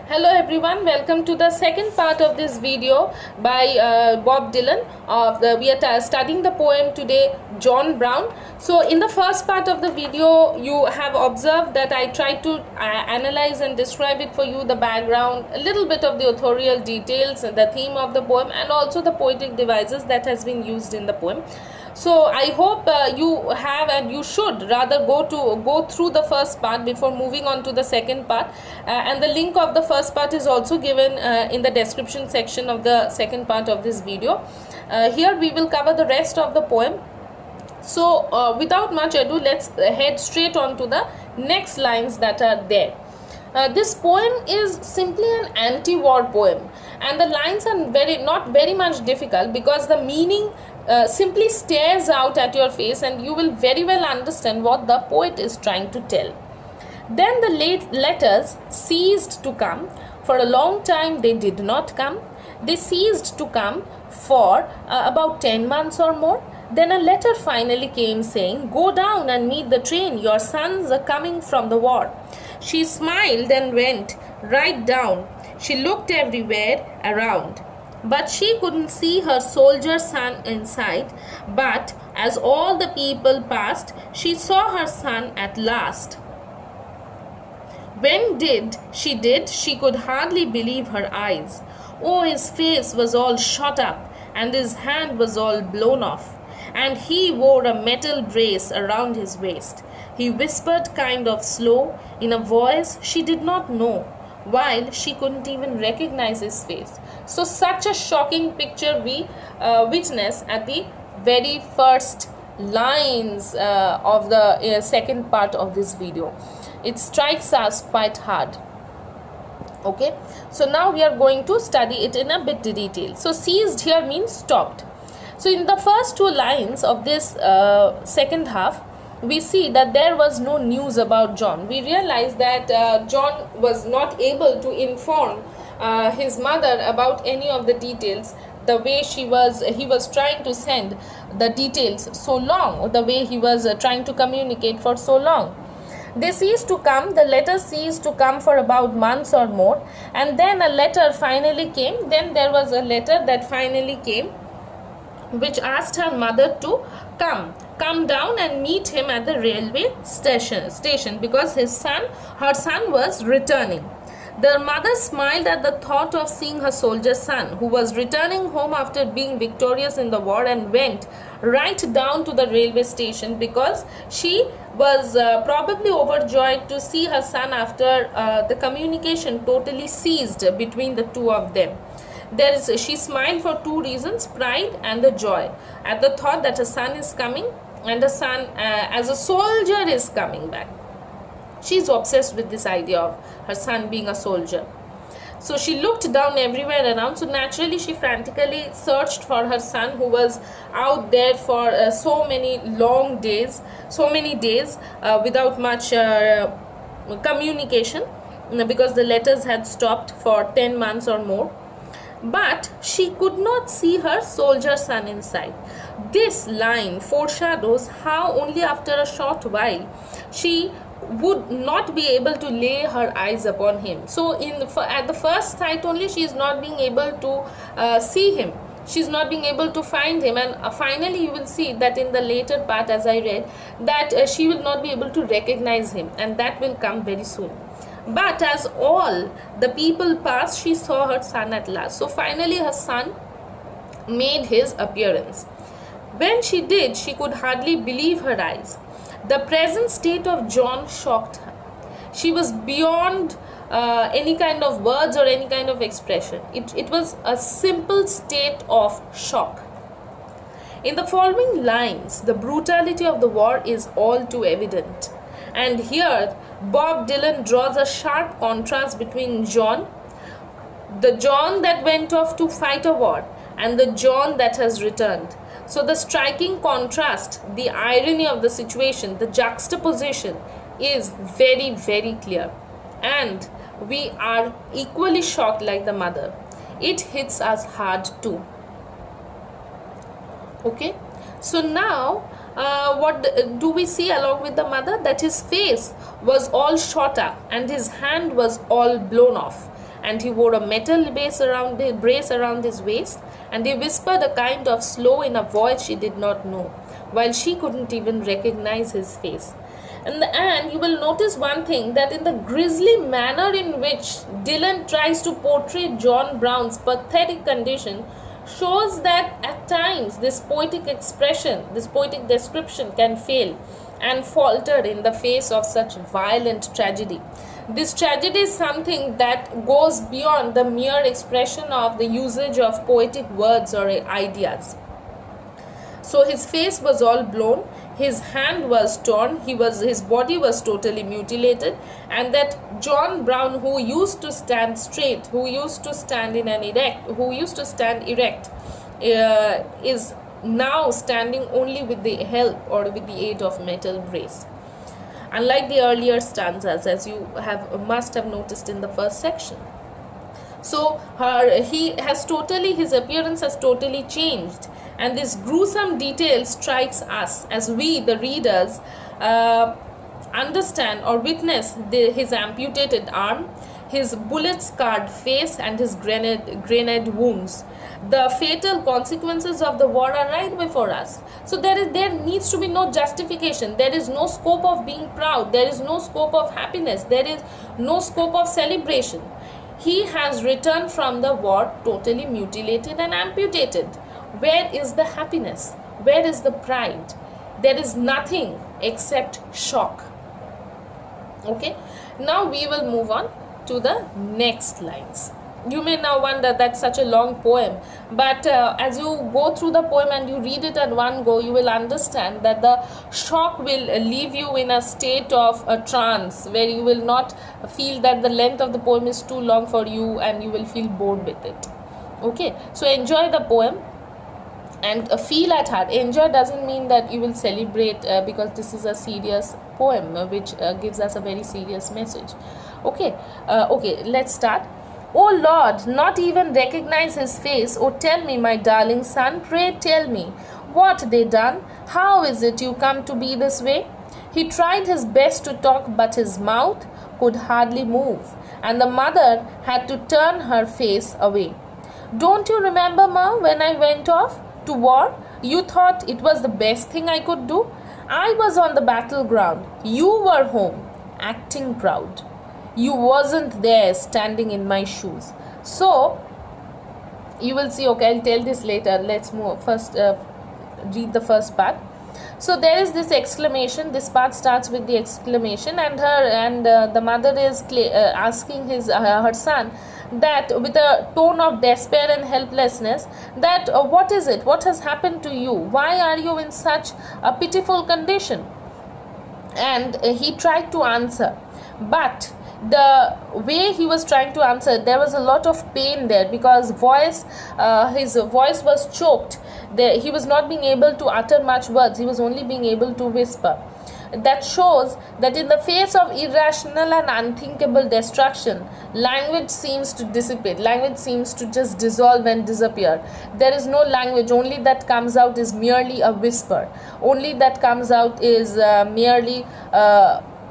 Hello everyone, welcome to the second part of this video by Bob Dylan. We are studying the poem today, John Brown. So in the first part of the video, you have observed that I tried to analyze and describe it for you, the background, a little bit of the authorial details and the theme of the poem, and also the poetic devices that has been used in the poem. So I hope you have, and you should rather go through the first part before moving on to the second part, and the link of the first part is also given in the description section of the second part of this video. Here we will cover the rest of the poem. So without much ado, let's head straight on to the next lines that are there. This poem is simply an anti-war poem, and the lines are not very much difficult because the meaning simply stares out at your face, and you will very well understand what the poet is trying to tell. Then the letters ceased to come. For a long time they did not come. They ceased to come for about 10 months or more. Then a letter finally came saying, "Go down and meet the train. Your sons are coming from the war." She smiled and went right down. She looked everywhere around, but she couldn't see her soldier son in sight. But as all the people passed, she saw her son at last. When she did, she could hardly believe her eyes. Oh, his face was all shot up, and his hand was all blown off, and he wore a metal brace around his waist. He whispered kind of slow, in a voice she did not know, while she couldn't even recognize his face. So such a shocking picture we witness at the very first lines of the second part of this video. It strikes us quite hard. Okay, so now we are going to study it in a bit detail. So ceased here means stopped. So in the first two lines of this second half, we see that there was no news about John. We realize that John was not able to inform his mother about any of the details, the way he was trying to send the details so long, or the way he was trying to communicate for so long. They ceased to come. The letters ceased to come for about months or more, and then a letter finally came. Then there was a letter that finally came, which asked her mother to come down and meet him at the railway station because her son was returning. The mother smiled at the thought of seeing her soldier son, who was returning home after being victorious in the war, and went right down to the railway station because she was probably overjoyed to see her son after the communication totally ceased between the two of them. She smiled for two reasons: pride and the joy at the thought that her son is coming, and her son as a soldier is coming back. She's obsessed with this idea of her son being a soldier. So she looked down everywhere around. So naturally she frantically searched for her son, who was out there for so many long days, without much communication, because the letters had stopped for 10 months or more. But she could not see her soldier son in sight. This line foreshadows how only after a short while she would not be able to lay her eyes upon him. So at the first sight only, she is not being able to see him. She is not being able to find him, and finally you will see that in the later part, as I read, that she will not be able to recognize him, and that will come very soon. But as all the people passed, she saw her son at last. So finally her son made his appearance. When she did, she could hardly believe her eyes. The present state of John shocked her. She was beyond any kind of words or any kind of expression. It was a simple state of shock. In the following lines, the brutality of the war is all too evident. And here Bob Dylan draws a sharp contrast between the John that went off to fight a war, and the John that has returned. So the striking contrast, the irony of the situation, the juxtaposition is very, very clear. And we are equally shocked like the mother. It hits us hard too. Okay, so now what do we see along with the mother? That his face was all shot up and his hand was all blown off, and he wore a metal brace around his waist, and he whispered a kind of slow in a voice she did not know, while she couldn't even recognize his face. And you will notice one thing, that in the grisly manner in which Dylan tries to portray John Brown's pathetic condition shows that at times this poetic expression, this poetic description can fail and falter in the face of such violent tragedy. This tragedy is something that goes beyond the mere expression of the usage of poetic words or ideas. So his face was all blown, his hand was torn, his body was totally mutilated, and that John Brown, who used to stand straight, who used to stand erect, is now standing only with the help or with the aid of metal brace. Unlike the earlier stanzas, as you must have noticed in the first section. So his appearance has totally changed, and this gruesome detail strikes us as we, the readers, understand or witness his amputated arm, his bullet-scarred face, and his grenade wounds. The fatal consequences of the war are right before us. So there needs to be no justification. There is no scope of being proud. There is no scope of happiness. There is no scope of celebration. He has returned from the war totally mutilated and amputated. Where is the happiness? Where is the pride? There is nothing except shock. Okay, now we will move on to the next lines. You may now wonder, that's such a long poem, but as you go through the poem and you read it at one go, you will understand that the shock will leave you in a state of a trance, where you will not feel that the length of the poem is too long for you, and you will feel bored with it. Okay, so enjoy the poem and feel at heart. Enjoy doesn't mean that you will celebrate because this is a serious poem which gives us a very serious message. Okay, let's start. Oh Lord, not even recognize his face. Oh, tell me, my darling son, pray tell me, what they done? How is it you come to be this way? He tried his best to talk, but his mouth could hardly move, and the mother had to turn her face away. Don't you remember, Ma, when I went off to war? You thought it was the best thing I could do? I was on the battleground. You were home, acting proud. You wasn't there standing in my shoes. So you will see. Okay, I'll tell this later. Let's move first. Read the first part. So there is this exclamation. This part starts with the exclamation, and the mother is asking her son, that with a tone of despair and helplessness, that what is it? What has happened to you? Why are you in such a pitiful condition? And he tried to answer, but the way he was trying to answer, there was a lot of pain there, because his voice was choked. He was not being able to utter much words. He was only being able to whisper. That shows that in the face of irrational and unthinkable destruction, language seems to dissipate. Language seems to just dissolve and disappear. There is no language. Only that comes out is merely a whisper. Only that comes out is merely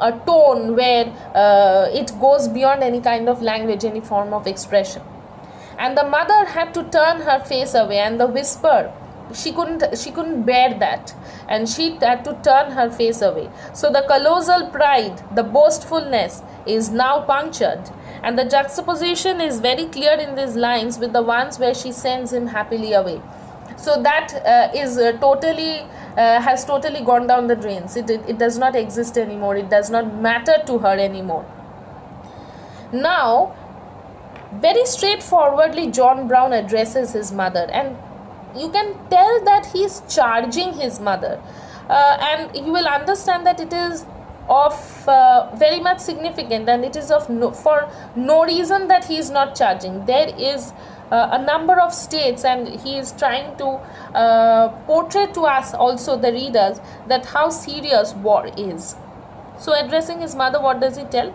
a tone where it goes beyond any kind of language, any form of expression. And the mother had to turn her face away, and the whisper, she couldn't bear that, and she had to turn her face away. So the colossal pride, the boastfulness is now punctured, and the juxtaposition is very clear in these lines with the ones where she sends him happily away. So that is totally has totally gone down the drains. It does not exist anymore. It does not matter to her anymore. Now, very straightforwardly, John Brown addresses his mother, and you can tell that he is charging his mother, and you will understand that it is of very much significant, and it is for no reason that he is not charging. There is a number of states, and he is trying to portray to us also, the readers, that how serious war is. So addressing his mother, what does he tell?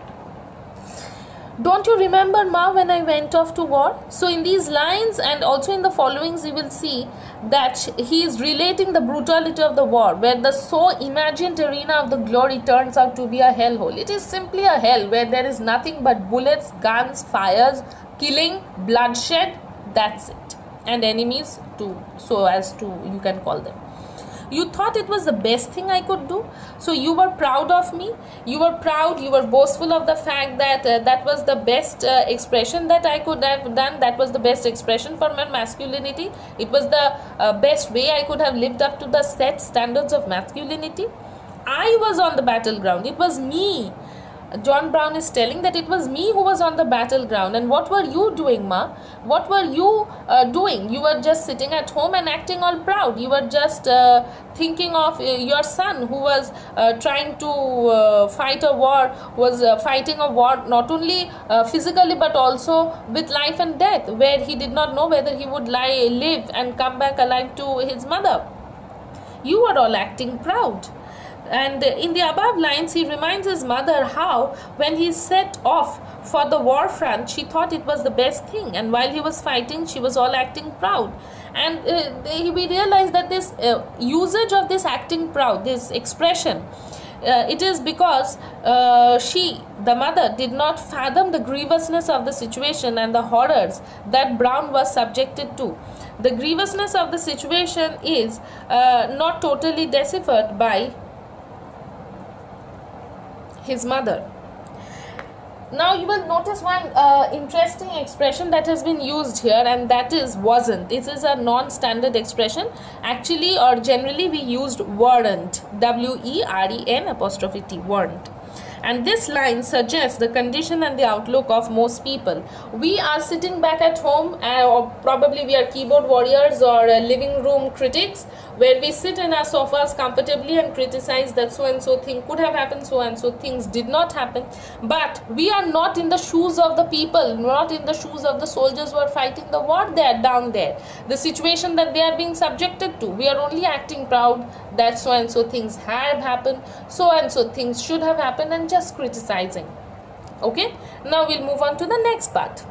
Don't you remember, Ma, when I went off to war? So in these lines and also in the followings, you will see that he is relating the brutality of the war, where the so imagined arena of the glory turns out to be a hellhole. It is simply a hell where there is nothing but bullets, guns, fires, killing, bloodshed. That's it. And enemies too, so as to you can call them. You thought it was the best thing I could do, so you were proud of me, you were proud, you were boastful of the fact that that was the best expression that I could have done, that was the best expression for my masculinity, it was the best way I could have lived up to the set standards of masculinity. I was on the battleground, it was me. John Brown is telling that it was me who was on the battleground. And what were you doing, Ma? What were you doing? You were just sitting at home and acting all proud. You were just thinking of your son who was trying to fight a war, was fighting a war not only physically but also with life and death, where he did not know whether he would live and come back alive to his mother. You were all acting proud. And in the above lines, he reminds his mother how, when he set off for the war front, she thought it was the best thing. And while he was fighting, she was all acting proud. And we realize that this usage of this acting proud, this expression, it is because she, the mother, did not fathom the grievousness of the situation and the horrors that Brown was subjected to. The grievousness of the situation is not totally deciphered by his mother. Now you will notice one interesting expression that has been used here, and that is wasn't. This is a non-standard expression. Actually, or generally, we used weren't. W-E-R-E-N', weren't. And this line suggests the condition and the outlook of most people. We are sitting back at home, or probably we are keyboard warriors or living room critics, where we sit in our sofas comfortably and criticize that so and so thing could have happened, so and so things did not happen. But we are not in the shoes of the people, not in the shoes of the soldiers who are fighting the war there, down there. The situation that they are being subjected to. We are only acting proud that so and so things have happened, so and so things should have happened, and just criticizing. Okay, now we'll move on to the next part.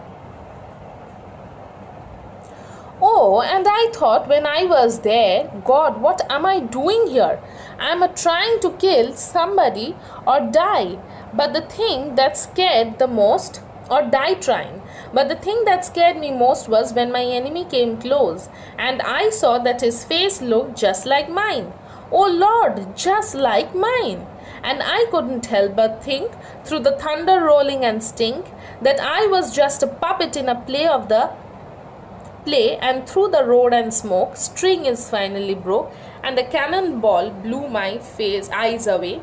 Oh, and I thought when I was there, God, what am I doing here? I am trying to kill somebody or die. But the thing that scared the most, or die trying. But the thing that scared me most was when my enemy came close and I saw that his face looked just like mine. Oh Lord, just like mine. And I couldn't help but think, through the thunder rolling and stink, that I was just a puppet in a play, and through the roar and smoke, string is finally broke, and a cannonball blew my eyes away.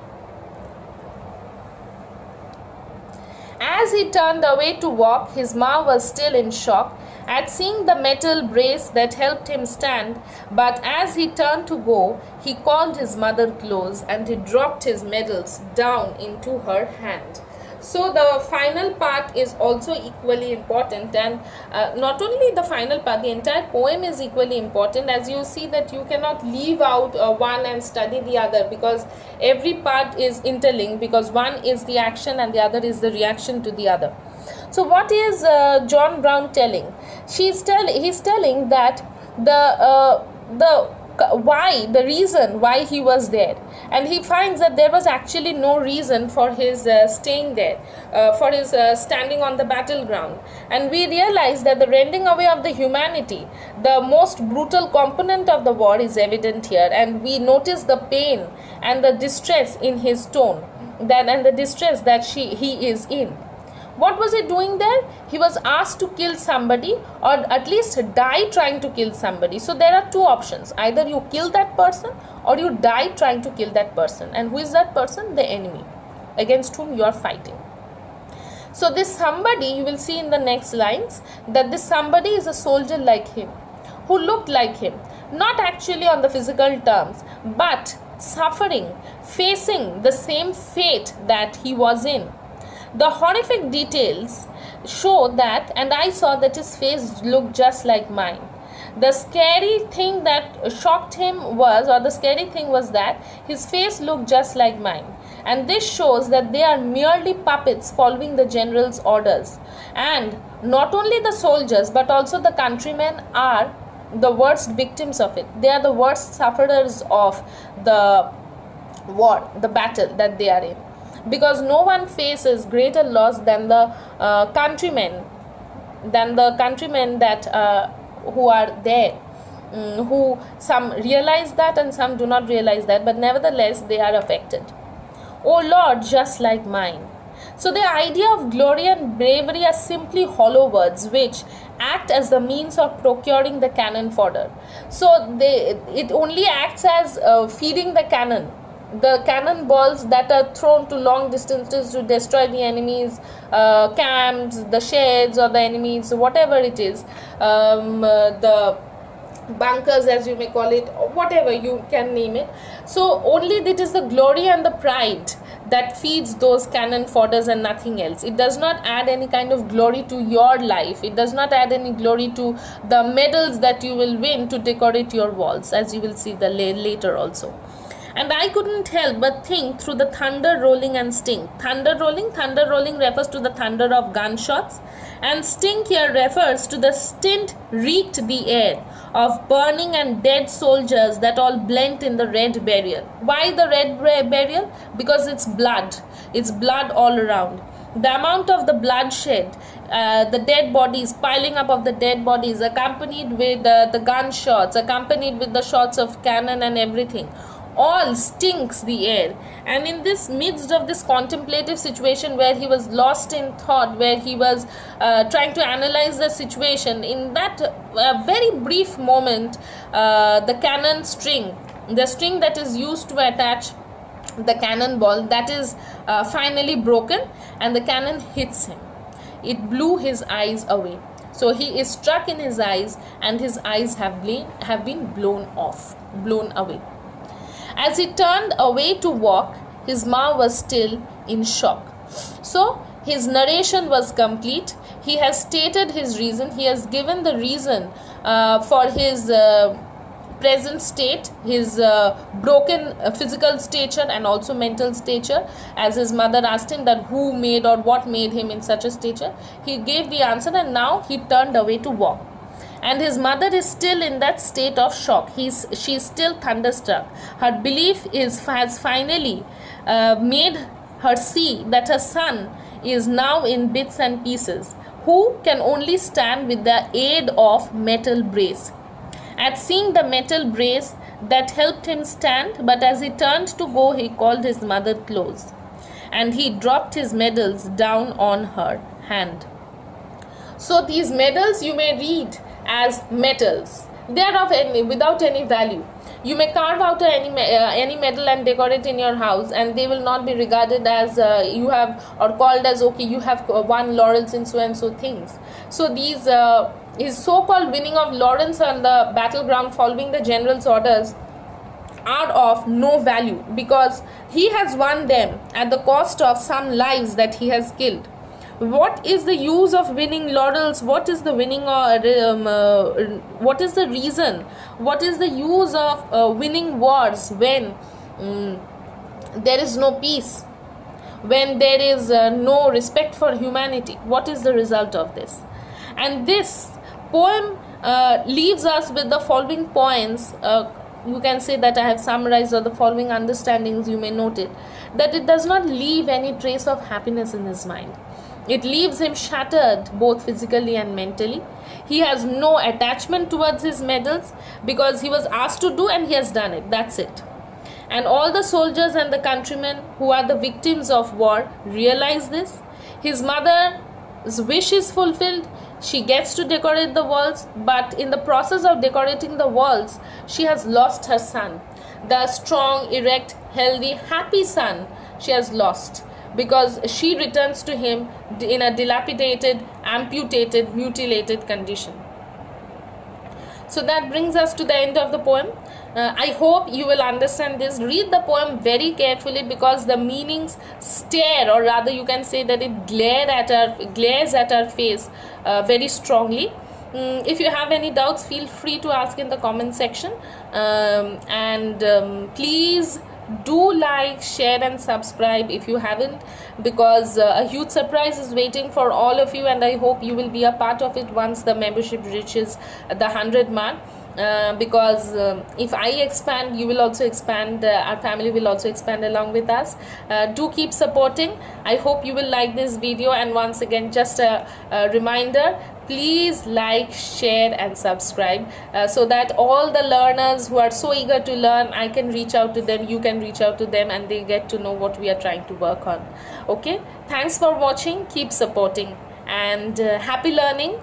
As he turned away to walk, his ma was still in shock at seeing the metal brace that helped him stand, but as he turned to go, he called his mother close and he dropped his medals down into her hand. So the final part is also equally important, and not only the final part, the entire poem is equally important, as you see that you cannot leave out one and study the other, because every part is interlinked, because one is the action and the other is the reaction to the other. So what is John Brown telling? He's telling that the reason why he was there, and he finds that there was actually no reason for his staying there, for his standing on the battleground. And we realize that the rending away of the humanity, the most brutal component of the war, is evident here, and we notice the pain and the distress in his tone, and the distress that he is in. What was he doing there? He was asked to kill somebody, or at least die trying to kill somebody. So there are two options. Either you kill that person or you die trying to kill that person. And who is that person? The enemy against whom you are fighting. So this somebody, you will see in the next lines, that this somebody is a soldier like him, who looked like him, not actually on the physical terms, but suffering, facing the same fate that he was in. The horrific details show that, and I saw that his face looked just like mine. The scary thing that shocked him was, or the scary thing was that his face looked just like mine. and this shows that they are merely puppets following the general's orders. And not only the soldiers but also the countrymen are the worst victims of it. They are the worst sufferers of the war, the battle that they are in, because no one faces greater loss than the countrymen, that who are there, who some realize that and some do not realize that, but nevertheless they are affected. O Lord, just like mine. So the idea of glory and bravery are simply hollow words which act as the means of procuring the cannon fodder. So it only acts as feeding the cannon balls that are thrown to long distances to destroy the enemy's camps, the sheds, or the enemies, whatever it is, the bunkers, as you may call it, or whatever you can name it. So only it is the glory and the pride that feeds those cannon fodders and nothing else. It does not add any kind of glory to your life. It does not add any glory to the medals that you will win to decorate your walls, as you will see the later also. And I couldn't help but think through the thunder rolling and sting. Thunder rolling refers to the thunder of gunshots, and sting here refers to the stint reeked the air of burning and dead soldiers that all blent in the red burial. Why the red burial? Because it's blood all around. The amount of the bloodshed, the dead bodies, piling up of the dead bodies, accompanied with the gunshots, accompanied with the shots of cannon and everything, all stinks the air. And in this midst of this contemplative situation where he was lost in thought, where he was trying to analyze the situation, in that very brief moment, the cannon string, the string that is used to attach the cannonball, that is finally broken, and the cannon hits him. It blew his eyes away. So he is struck in his eyes, and his eyes have been blown away. As he turned away to walk, his ma was still in shock. So his narration was complete. He has stated his reason. He has given the reason for his present state, his broken physical stature and also mental stature. As his mother asked him that who made or what made him in such a stature, he gave the answer, and now he turned away to walk. And his mother is still in that state of shock. She is still thunderstruck. Her belief has finally made her see that her son is now in bits and pieces, who can only stand with the aid of metal brace. At seeing the metal brace that helped him stand, but as he turned to go, he called his mother close, and he dropped his medals down on her hand. So these medals you may read as metals. They are without any value. You may carve out any medal and decorate in your house, and they will not be regarded as you have, or called as, okay, you have won laurels in so and so things. So these his so-called winning of laurels on the battleground following the general's orders are of no value, because he has won them at the cost of some lives that he has killed. What is the use of winning laurels? What is the winning, what is the reason? What is the use of winning wars when there is no peace, when there is no respect for humanity? What is the result of this? And this poem leaves us with the following points. You can say that I have summarized, or the following understandings, you may note it, that it does not leave any trace of happiness in his mind. It leaves him shattered both physically and mentally. He has no attachment towards his medals, because he was asked to do and he has done it. That's it. And all the soldiers and the countrymen who are the victims of war realize this. His mother's wish is fulfilled. She gets to decorate the walls, but in the process of decorating the walls, she has lost her son. The strong, erect, healthy, happy son she has lost, because she returns to him in a dilapidated, amputated, mutilated condition. So that brings us to the end of the poem. I hope you will understand this. Read the poem very carefully, because the meanings stare, or rather you can say that it glares at our face very strongly. If you have any doubts, feel free to ask in the comment section, and please Do like, share and subscribe if you haven't, because a huge surprise is waiting for all of you, and I hope you will be a part of it once the membership reaches the 100 mark. Because if I expand, you will also expand, our family will also expand along with us. Do keep supporting. I hope you will like this video, and once again, just a reminder, please like, share and subscribe, so that all the learners who are so eager to learn, I can reach out to them, you can reach out to them, and they get to know what we are trying to work on. Okay, thanks for watching, keep supporting, and happy learning.